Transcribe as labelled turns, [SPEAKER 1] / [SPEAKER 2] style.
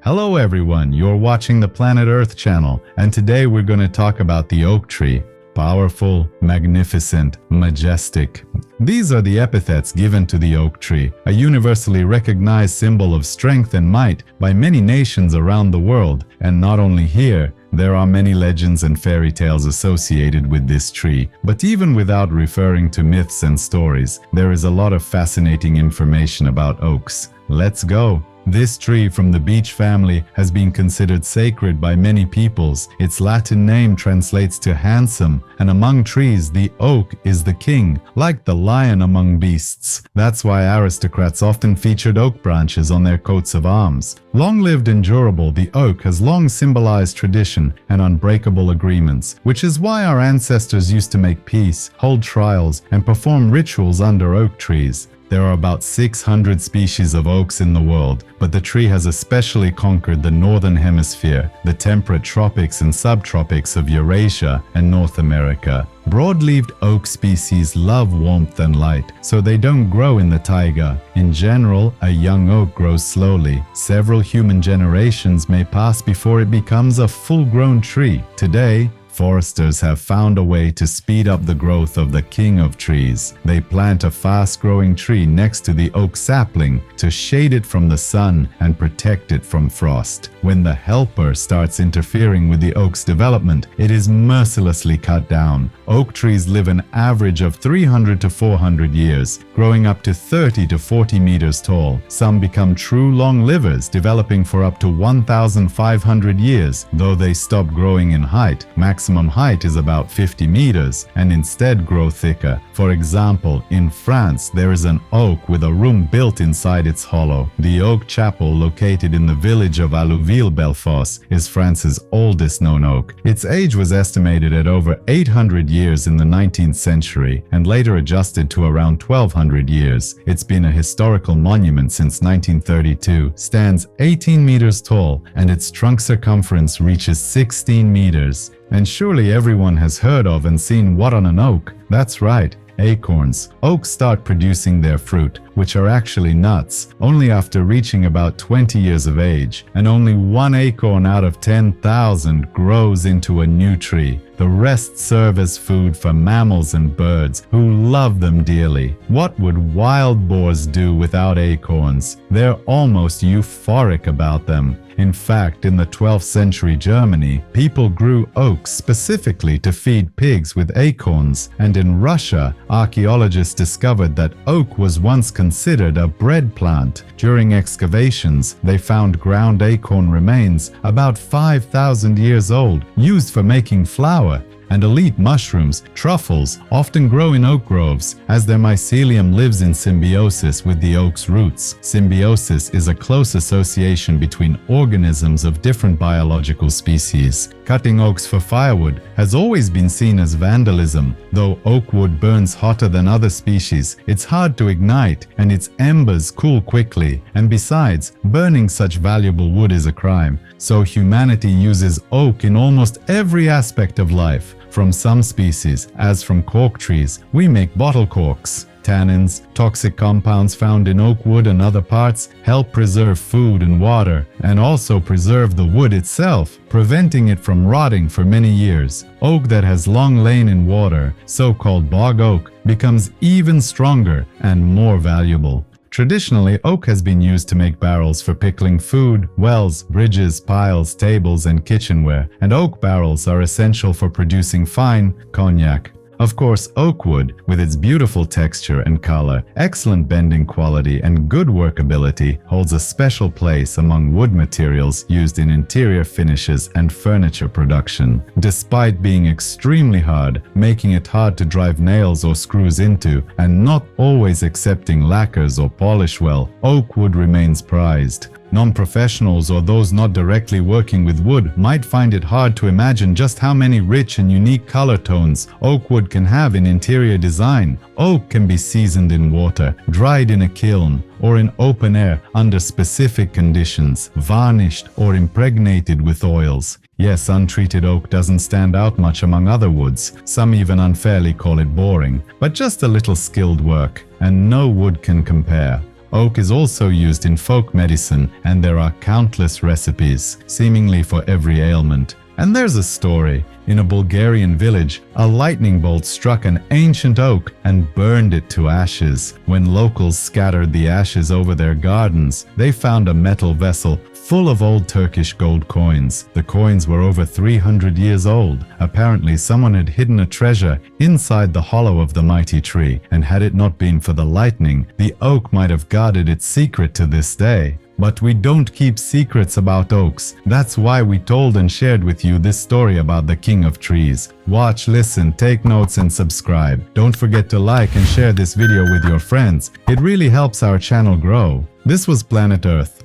[SPEAKER 1] Hello everyone, you're watching the Planet Earth channel, and today we're going to talk about the oak tree. Powerful, magnificent, majestic. These are the epithets given to the oak tree, a universally recognized symbol of strength and might by many nations around the world. And not only here, there are many legends and fairy tales associated with this tree. But even without referring to myths and stories, there is a lot of fascinating information about oaks. Let's go! This tree from the beech family has been considered sacred by many peoples. Its Latin name translates to handsome, and among trees, the oak is the king, like the lion among beasts. That's why aristocrats often featured oak branches on their coats of arms. Long-lived and durable, the oak has long symbolized tradition and unbreakable agreements, which is why our ancestors used to make peace, hold trials, and perform rituals under oak trees. There are about 600 species of oaks in the world, but the tree has especially conquered the northern hemisphere, the temperate tropics and subtropics of Eurasia and North America. Broad-leaved oak species love warmth and light, so they don't grow in the taiga. In general, a young oak grows slowly. Several human generations may pass before it becomes a full-grown tree. Today, foresters have found a way to speed up the growth of the king of trees. They plant a fast-growing tree next to the oak sapling to shade it from the sun and protect it from frost. When the helper starts interfering with the oak's development, it is mercilessly cut down. Oak trees live an average of 300 to 400 years, growing up to 30 to 40 meters tall. Some become true long livers, developing for up to 1,500 years, though they stop growing in height. Maximum height is about 50 meters and instead grow thicker. For example, in France, there is an oak with a room built inside its hollow. The oak chapel, located in the village of Allouville-Belfos, is France's oldest known oak. Its age was estimated at over 800 years in the 19th century and later adjusted to around 1,200 years. It's been a historical monument since 1932, stands 18 meters tall, and its trunk circumference reaches 16 meters. And surely everyone has heard of and seen what on an oak? That's right, acorns. Oaks start producing their fruit, which are actually nuts, only after reaching about 20 years of age, and only one acorn out of 10,000 grows into a new tree. The rest serve as food for mammals and birds who love them dearly. What would wild boars do without acorns? They're almost euphoric about them. In fact, in the 12th century Germany, people grew oaks specifically to feed pigs with acorns, and in Russia, archaeologists discovered that oak was once considered a bread plant. During excavations, they found ground acorn remains about 5,000 years old, used for making flour. And elite mushrooms, truffles, often grow in oak groves, as their mycelium lives in symbiosis with the oak's roots. Symbiosis is a close association between organisms of different biological species. Cutting oaks for firewood has always been seen as vandalism. Though oak wood burns hotter than other species, it's hard to ignite and its embers cool quickly. And besides, burning such valuable wood is a crime. So humanity uses oak in almost every aspect of life. From some species, as from cork trees, we make bottle corks. Tannins, toxic compounds found in oak wood and other parts, help preserve food and water, and also preserve the wood itself, preventing it from rotting for many years. Oak that has long lain in water, so-called bog oak, becomes even stronger and more valuable. Traditionally, oak has been used to make barrels for pickling food, wells, bridges, piles, tables, and kitchenware, and oak barrels are essential for producing fine cognac. Of course, oak wood, with its beautiful texture and color, excellent bending quality, and good workability, holds a special place among wood materials used in interior finishes and furniture production. Despite being extremely hard, making it hard to drive nails or screws into, and not always accepting lacquers or polish well, oak wood remains prized. Non-professionals or those not directly working with wood might find it hard to imagine just how many rich and unique color tones oak wood can have in interior design. Oak can be seasoned in water, dried in a kiln, or in open air under specific conditions, varnished or impregnated with oils. Yes, untreated oak doesn't stand out much among other woods. Some even unfairly call it boring, but just a little skilled work, and no wood can compare. Oak is also used in folk medicine, and there are countless recipes, seemingly for every ailment. And there's a story. In a Bulgarian village, a lightning bolt struck an ancient oak and burned it to ashes. When locals scattered the ashes over their gardens, they found a metal vessel full of old Turkish gold coins. The coins were over 300 years old. Apparently, someone had hidden a treasure inside the hollow of the mighty tree, and had it not been for the lightning, the oak might have guarded its secret to this day. But we don't keep secrets about oaks. That's why we told and shared with you this story about the king of trees. Watch, listen, take notes and subscribe. Don't forget to like and share this video with your friends. It really helps our channel grow. This was Planet Earth.